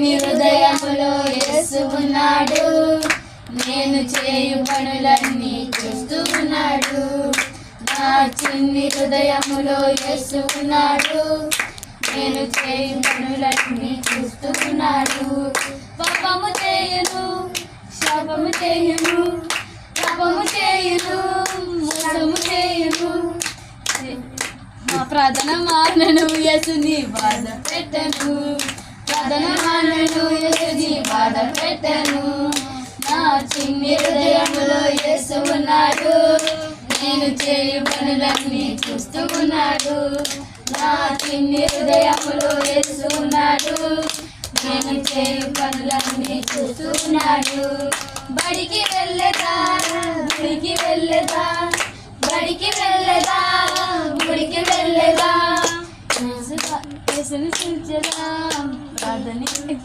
నీ హృదయములో యేసు ఉన్నాడు, నేను చేయు పనులన్నీ చూస్తూ ఉన్నాడు. నా చిన్ని హృదయములో యేసు ఉన్నాడు, నేను చేయు పనులన్నీ చూస్తూ ఉన్నాడు. పాపము చేయును, శాపము చేయును, పాపము చేయును, మోసము చేయును. మా ప్రార్థన మానను, యేసుని బాధ పెట్టను. ప్రార్థన మానను, యేసుని బాధ పెట్టను. నా చిన్ని హృదయములో యేసు ఉన్నాడు, నేను చేయు పనులన్నీ చూస్తూ ఉన్నాడు. నా చిన్ని హృదయములో యేసు ఉన్నాడు, నేను చేయు పనులన్నీ చూస్తూ ఉన్నాడు. బడికి వెళ్ళదా, గుడికి వెళ్ళదా, బడికి వెళ్ళదా, గుడికి వెళ్ళదా, యేసుని చూచెదా, ప్రార్థన